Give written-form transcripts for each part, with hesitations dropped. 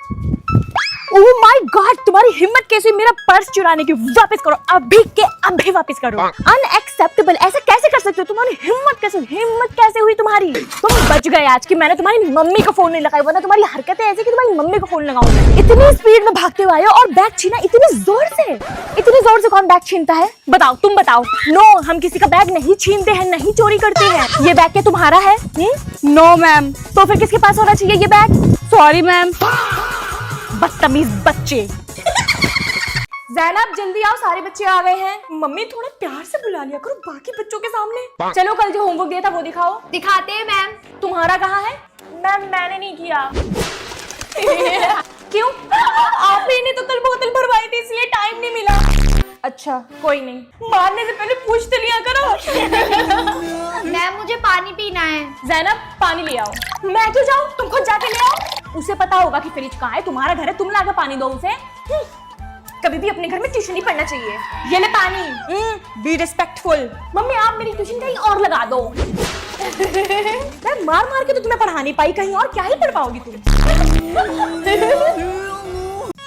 Oh my God, तुम्हारी हिम्मत कैसे मेरा पर्स चुराने की? वापस करो, अभी के अभी वापस करो। अनएक्सेप्टेबल, ऐसा कैसे कर सकते हो? तुम्हारी हिम्मत कैसे हुई तुम्हारी? तुम बच गए आज की मैंने तुम्हारी मम्मी को फोन नहीं लगाया, वरना तुम्हारी हरकतें ऐसी कि तुम्हारी मम्मी को फोन लगाऊंगा। इतनी स्पीड में भागते हुए आए हो और बैग छीना इतनी जोर से कौन बैग छीनता है? बताओ, तुम बताओ। नो, हम किसी का बैग नहीं छीनते हैं, नहीं चोरी करते हैं। ये बैग क्या तुम्हारा है? No ma'am. तो फिर किसके पास होना चाहिए ये बैग? Sorry ma'am. बदतमीज बच्चे। ज़ैनब जल्दी आओ, सारे बच्चे आ गए हैं। मम्मी थोड़ा प्यार से बुला लिया करो बाकी बच्चों के सामने। चलो कल जो होमवर्क दिया था वो दिखाओ। दिखाते हैं मैम। तुम्हारा कहाँ है? मैम मैंने नहीं किया। क्यों? आपने तो कल बोतल भरवाई थी इसलिए टाइम नहीं मिला। अच्छा कोई नहीं, मारने से पहले पूछ तो लिया करो। मैम मुझे पानी पीना है। ज़ैनब पानी ले आओ। मैं क्यों जाऊँ? तुम खुद जाके ले आओ। उसे पता होगा कि फ्रिज कहाँ है, तुम्हारा घर है, तुम लाकर पानी दो उसे। कभी भी अपने घर में ट्यूशन नहीं पढ़ना चाहिए। ये ले पानी। Be respectful. मम्मी आप मेरी ट्यूशन कहीं और लगा दो। मार के तो तुम्हें पढ़ा नहीं पाई, कहीं और क्या ही पढ़ पाओगी तुम?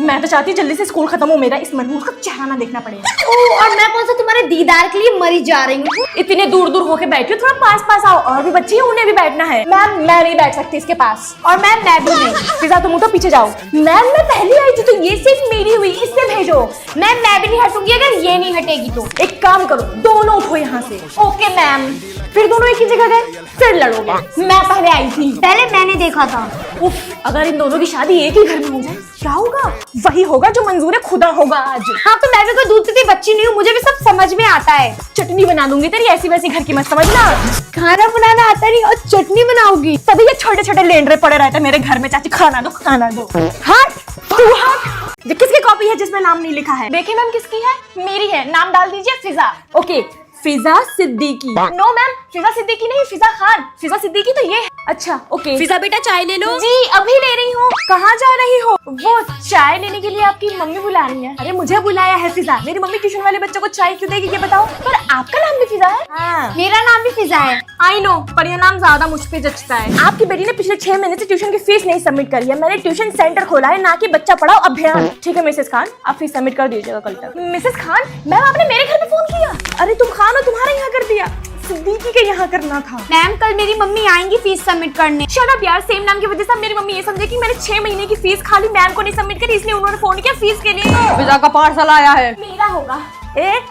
मैं तो चाहती जल्दी से स्कूल खत्म हो मेरा, इस मनहूस का चेहरा ना देखना पड़ेगा। और मैं कौन सा तुम्हारे दीदार के लिए मरी जा रही हूँ? इतने दूर होके बैठी हो, थोड़ा पास आओ। और भी बच्चे हैं, उन्हें भी बैठना है। मैम मैं नहीं बैठ सकती इसके पास। और मैम मैं भी नहीं। फिजा तुम तो पीछे जाओ। मैम मैं पहले आई थी तो ये सीट मेरी हुई, इससे भेजो। मैम मैं भी नहीं हटूंगी अगर ये नहीं हटेगी तो। एक काम करो, दोनों उठो यहाँ से। Okay ma'am. फिर दोनों एक ही जगह गए, फिर लड़ोगे। मैं पहले आई थी, पहले मैंने देखा था। उफ, अगर इन दोनों की शादी एक ही घर में हो जाए क्या होगा? वही होगा जो मंजूर खुदा होगा आज। हाँ तो मैं भी कोई दूध पीती बच्ची नहीं हूँ, मुझे भी सब समझ में आता है। चटनी बना दूंगी तेरी, ऐसी वैसी घर की मत समझना। खाना बनाना आता नहीं और चटनी बनाओगी? तभी ये छोटे लेंडरे पड़े रहते मेरे घर में। चाची खाना दो। हट तू हट। ये किसकी कॉपी है जिसमें नाम नहीं लिखा है? देखिए मैम किसकी है? मेरी है। नाम डाल दीजिए फिजा। ओके फिजा सिद्दीकी। नो मैम, फिजा सिद्दीकी नहीं, फिजा खान। फिजा सिद्दीकी तो ये है। अच्छा ओके। फिजा बेटा चाय ले लो। जी अभी ले रही हूँ। कहाँ जा रही हो? वो चाय लेने के लिए आपकी मम्मी बुला रही है। अरे मुझे बुलाया है फिजा, मेरी मम्मी ट्यूशन वाले बच्चों को चाय क्यों देगी ये बताओ? पर आपका नाम भी फिजा है? हाँ। मेरा नाम भी फिजा है। आई नो, पर यह नाम ज्यादा मुझ पे जचता है। आपकी बेटी ने पिछले 6 महीने से ट्यूशन की फीस नहीं सबमिट करी है। मैंने ट्यूशन सेंटर खोला है, ना कि बच्चा पढ़ाओ अभियान। ठीक है मिसेस खान, आप फीस सबमिट कर दीजिएगा कल तक। मिसेस खान, मैम आपने मेरे घर पे फोन किया? अरे तुम खान हो, तुम्हारा यहाँ कर दिया। सिद्दीकी के यहाँ करना था। मैम कल मेरी मम्मी आएंगी फीस सबमिट करने। शट अप यार, सेम नाम की वजह से मेरी मम्मी ये समझे कि मैंने 6 महीने की फीस खाली मैम को नहीं सबमिट करी, इसलिए उन्होंने फोन किया फीस के लिए। फिजा का पार्सल आया है। मेरा होगा।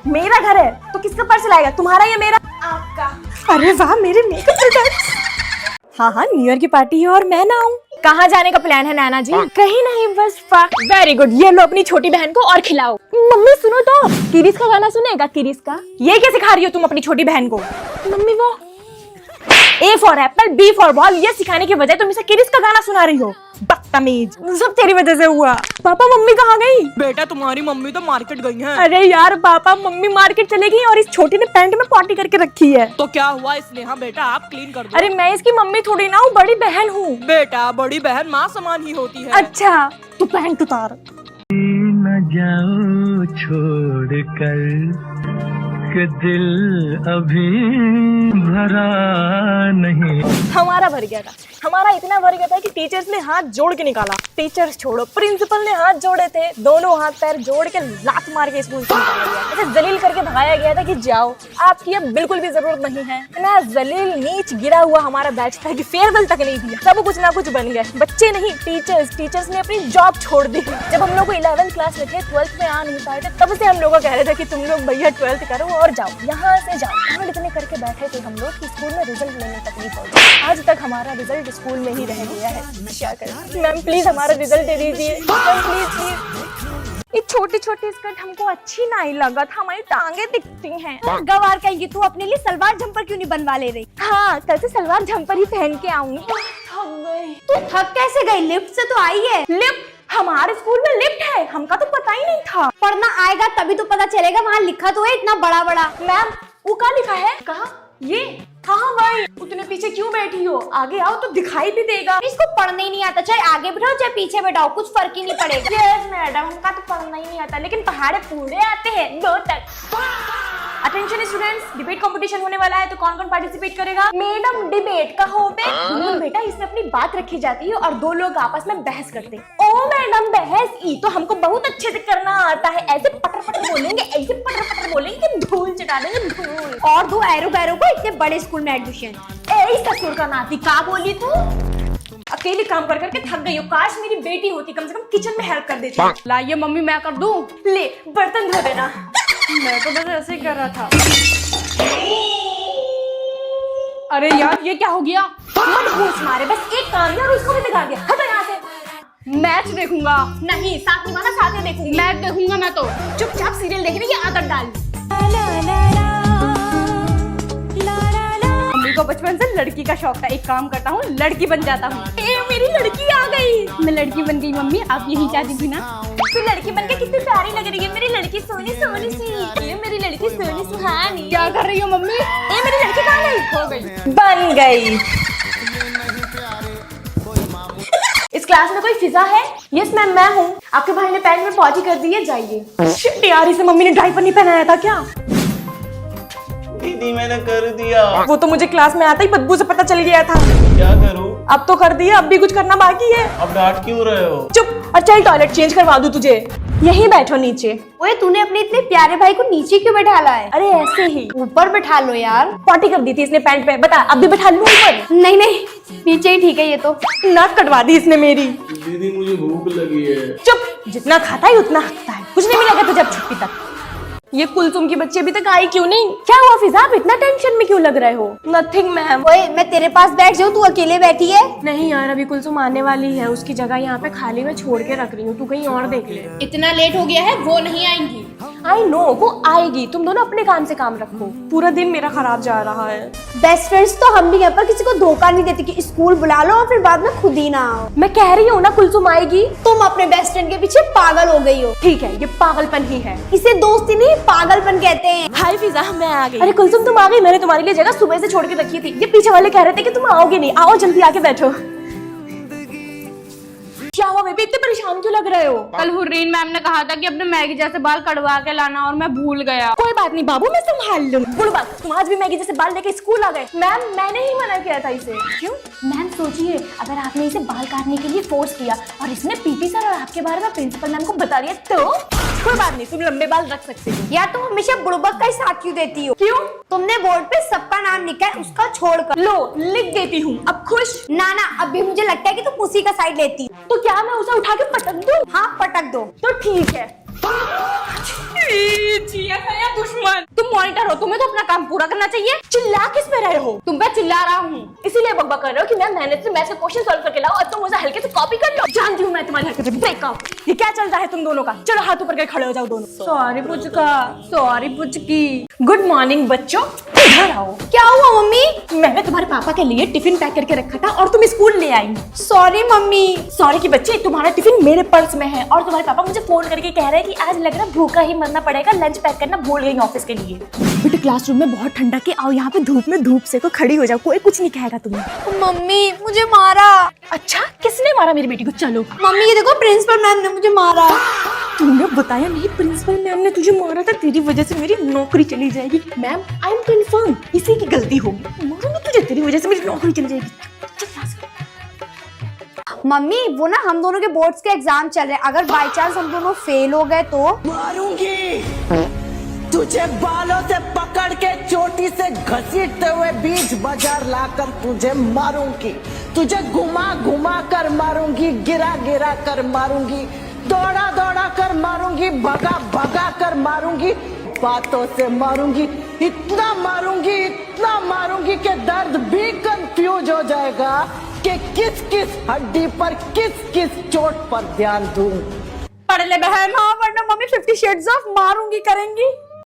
मेरा घर है तो किसका पार्सल आएगा? तुम्हारा या मेरा? आपका। अरे वाह, मेरे मेकअप प्रोडक्ट्स। हाँ न्यू ईयर की पार्टी है और मैं ना आऊँ। कहाँ जाने का प्लान है नैना जी? कहीं नहीं, बस वेरी गुड। ये लो अपनी छोटी बहन को और खिलाओ। मम्मी सुनो तो, किरिस का गाना सुनेगा? किरिस का ये क्या सिखा रही हो तुम अपनी छोटी बहन को? मम्मी वो A for Apple, B for ball ये सिखाने की बजाय तुम इसे किरिस का गाना सुना रही हो। बदतमीज, सब तेरी वजह से हुआ। पापा मम्मी कहाँ गई? बेटा तुम्हारी मम्मी तो मार्केट गई हैं। अरे यार पापा मम्मी मार्केट चले गई और इस छोटी ने पैंट में पॉटी करके रखी है। तो क्या हुआ इसने? हाँ बेटा आप क्लीन कर दो। अरे मैं इसकी मम्मी थोड़ी ना हूँ, बड़ी बहन हूँ। बेटा बड़ी बहन माँ समान ही होती है। अच्छा तू पैंट उतार। न जाओ छोड़ कर कि दिल अभी भरा नहीं। हमारा भर गया था, हमारा इतना भर गया था कि टीचर्स ने हाथ जोड़ के निकाला। टीचर्स छोड़ो, प्रिंसिपल ने हाथ जोड़े थे, दोनों हाथ पैर जोड़ के लात मार के स्कूल से निकाला गया। ऐसे जलील करके भगाया गया था कि जाओ, आपकी अब बिल्कुल भी जरूरत नहीं है। इतना जलील नीच गिरा हुआ हमारा बैच था कि फेयरवेल तक नहीं दिया। सब कुछ ना कुछ बन गए, बच्चे नहीं टीचर्स ने अपनी जॉब छोड़ दी। जब हम लोग 11th क्लास में थे, 12th में आ नहीं पाए थे, तब से हम लोग कह रहे थे कि तुम लोग भैया 12th करो और जाओ, यहाँ से जाओ। कांड इतने करके बैठे थे हम लोग कि स्कूल में रिजल्ट लेने तक नहीं पहुंचे। आज तक हमारा रिजल्ट स्कूल में ही रह गया है। क्या करें? मैम प्लीज हमारा रिजल्ट दे दीजिए। Ma'am please. ये छोटी स्कर्ट हमको अच्छी नहीं लगा था, हमारी टांगे दिखती हैं। गवार कहेंगी तू अपने लिए सलवार जंपर क्यों नहीं बनवा ले रही? हाँ कल से सलवार जंपर ही पहन के आऊंगी। थक गई। तू थक कैसे गई? लिफ्ट से तो आई है। लिफ्ट? हमारे स्कूल में लिफ्ट है, हमका तो पता ही नहीं था। पढ़ना आएगा तभी तो पता चलेगा, वहाँ लिखा तो है इतना बड़ा बड़ा। मैम वो क्या लिखा है? कहाँ? ये हाँ भाई, उतने पीछे क्यों बैठी हो? आगे आओ तो दिखाई भी देगा। इसको पढ़ने ही नहीं आता, चाहे आगे बैठाओ चाहे पीछे बैठाओ, कुछ फर्क ही नहीं पड़ेगा। यस मैडम, हमका तो पढ़ना ही नहीं आता, लेकिन पहाड़े पूरे आते हैं 2 तक। अटेंशन स्टूडेंट्स, डिबेट कंपटीशन होने वाला है, तो कौन कौन पार्टिसिपेट करेगा? मैडम डिबेट का हो पे बेटा, इसमें अपनी बात रखी जाती है और दो लोग आपस में बहस करते हैं। ओ मैडम बहस ई तो हमको बहुत अच्छे से करना आता है, ऐसे पटर पटर बोलेंगे, ऐसे पटर पटर बोलेंगे कि धूल चटा देंगे धूल। और दो एरो बैरो को इतने बड़े स्कूल में एडमिशन। ए ससुर का नाती, का बोली तू? अकेले काम कर करके थक गई हो, काश मेरी बेटी होती, कम से कम किचन में हेल्प कर देती। लाइए मम्मी मैं कर दूं। ले बर्तन धो देना। मैं तो बस ऐसे ही कर रहा था। अरे यार ये क्या हो गया? मत घूस मारे, बस एक काम है और उसको भी बिगाड़ दिया। हटो यहाँ से। मैच देखूंगा। नहीं साथ निभाना, साथ में देखूंगी। मैच देखूंगा मैं तो। चुपचाप सीरियल देखने की आदत डाल। मम्मी को बचपन से लड़की का शौक था, एक काम करता हूँ लड़की बन जाता हूँ। मेरी लड़की आ गई। मैं लड़की बन गई मम्मी, आप यही चाहती थी ना? तू लड़की बनके कितनी प्यारी लग रही है, मेरी लड़की सोनी सोनी सी। ये मेरी लड़की सोनी सुहानी। क्या कर रही हो मम्मी? ये मेरी लड़की कहाँ गई? हो गई। बन गई। इस क्लास में कोई फिजा है? यस मैम मैं हूँ। आपके भाई ने पैंट में पॉटी कर दी है, जाइए। शिट यार, इसे मम्मी ने डायपर नहीं पहनाया था क्या? दीदी मैंने कर दिया। वो तो मुझे क्लास में आता ही बदबू से पता चल गया था। क्या करूं? अब तो कर दिया, अब भी कुछ करना बाकी है। अब डांट क्यों रहे हो? चुप और चल टॉयलेट चेंज करवा दूं तुझे। यहीं बैठो नीचे। ओए तूने अपने इतने प्यारे भाई को नीचे क्यों बैठाला है? अरे ऐसे ही। ऊपर बैठा लो यार। पॉटी कर दी थी इसने पैंट पे, बता अब भी बैठा लूं ऊपर? नहीं नहीं, नीचे ही ठीक है ये तो। नाक कटवा दी इसने मेरी। दीदी मुझे भूख लगी है। चुप, जितना खाता है उतना हकता है। कुछ नहीं मिलेगा तुझे अब छुट्टी तक। ये कुलसुम की बच्ची अभी तक आई क्यों नहीं? क्या हुआ फिजा, आप इतना टेंशन में क्यों लग रहे हो? Nothing ma'am. ओए मैं तेरे पास बैठ जाऊँ, तू अकेले बैठी है? नहीं यार, अभी कुलसुम आने वाली है, उसकी जगह यहाँ पे खाली मैं छोड़ के रख रही हूँ, तू कहीं और देख ले। इतना लेट हो गया है, वो नहीं आएंगी। आई नो वो आएगी, तुम दोनों अपने काम से काम रखो। पूरा दिन मेरा खराब जा रहा है। बेस्ट फ्रेंड्स तो हम भी हैं, पर किसी को धोखा नहीं देती कि स्कूल बुला लो और फिर बाद में खुद ही ना आओ। मैं कह रही हूँ ना कुलसुम आएगी। तुम अपने बेस्ट फ्रेंड के पीछे पागल हो गई हो। ठीक है, ये पागलपन ही है। इसे दोस्ती नहीं पागलपन कहते हैं। हाय फिजा, मैं आ गई। अरे कुलसुम तुम आ गई, मैंने तुम्हारे लिए जगह सुबह से छोड़ के रखी थी। ये पीछे वाले कह रहे थे कि तुम आओगे नहीं, आओ जल्दी आके बैठो। क्या हुआ बेबी, इतने परेशान क्यों लग रहे हो? कल हुर्रीन मैम ने कहा था कि अपने मैगी जैसे बाल कटवा के लाना और मैं भूल गया। कोई बात नहीं बाबू, मैं संभाल लूंगी। बोलो बात, तुम आज भी मैगी जैसे बाल लेके स्कूल आ गए। मैम मैंने ही मना किया था इसे। क्यों? मैम सोचिए, अगर आपने इसे बाल काटने के लिए फोर्स किया और इसने पीटी सर और आपके बारे में प्रिंसिपल मैम को बता दिया तो? कोई बात नहीं, तुम लंबे बाल रख सकते हो। यार तुम हमेशा बुड़बक का ही साथ क्यों देती हो? क्यों? तुमने बोर्ड पे सबका नाम लिखा है, उसका छोड़कर। लो लिख देती हूँ, अब खुश? ना ना, अब भी मुझे लगता है कि तुम उसी का साइड लेती हो। तो क्या मैं उसे उठा के पटक दूं? हाँ पटक दो। तो ठीक है। दुश्मन, तुम मॉनिटर हो, तुम्हें तो अपना काम पूरा करना चाहिए। चिल्ला किस पे रहे हो? तुम पे चिल्ला रहा हूँ। इसीलिए बकबक कर रहे हो कि मैं मेहनत से मैथ्स का क्वेश्चन सॉल्व करके लाऊं और तुम उसे हल्के से कॉपी कर लो। जानती हूँ मैं तुम्हारी हरकतें। Break out. ये क्या चल रहा है तुम दोनों का? चलो हाथ ऊपर करके खड़े हो जाओ दोनों। Sorry Puchka, sorry Puchki. Good morning बच्चों, इधर आओ। क्या हुआ मम्मी? मैंने तुम्हारे पापा के लिए टिफिन पैक करके रखा था और तुम स्कूल ले आई। Sorry mummy. सॉरी की बच्चे, तुम्हारा टिफिन मेरे पर्स में है और तुम्हारे पापा मुझे फोन करके कह रहे हैं कि आज लग रहा है भूखा ही मरना पड़ेगा, लंच पैक करना भूल गई ऑफिस के लिए। बेटे क्लासरूम में बहुत ठंडा के आओ यहाँ पे धूप में धूप से को खड़ी हो जाओ, कोई कुछ नहीं कहेगा तुम्हें। मम्मी मुझे मारा। अच्छा किसने मारा मेरी बेटी को? चलो मम्मी ये देखो, प्रिंसिपल मैम ने मुझे मारा। तुमने बताया नहीं प्रिंसिपल मैम ने तुझे मारा था, तेरी वजह से मेरी नौकरी चली जाएगी। मैम आई एम कंफर्म, इसी की गलती होगी। मारूंगी तुझे, तेरी वजह से मेरी नौकरी चली जाएगी। मम्मी वो ना हम दोनों के बोर्ड्स के एग्जाम चल रहे हैं, अगर बाय चांस हम दोनों फेल हो गए तो? मारूंगी तुझे, बालों से पकड़ के चोटी से घसीटते हुए बीच बाजार लाकर तुझे मारूंगी। तुझे घुमा घुमा कर मारूंगी, गिरा गिरा कर मारूंगी, दौड़ा दौड़ा कर मारूंगी, भगा भगा कर मारूंगी, बातों से मारूंगी। इतना मारूंगी कि दर्द भी कंफ्यूज हो जाएगा कि किस किस हड्डी पर किस किस चोट पर ध्यान दूं। पढ़ ले बहन। हाँ वरना मम्मी 50 शेड्स ऑफ मारूंगी करेंगी।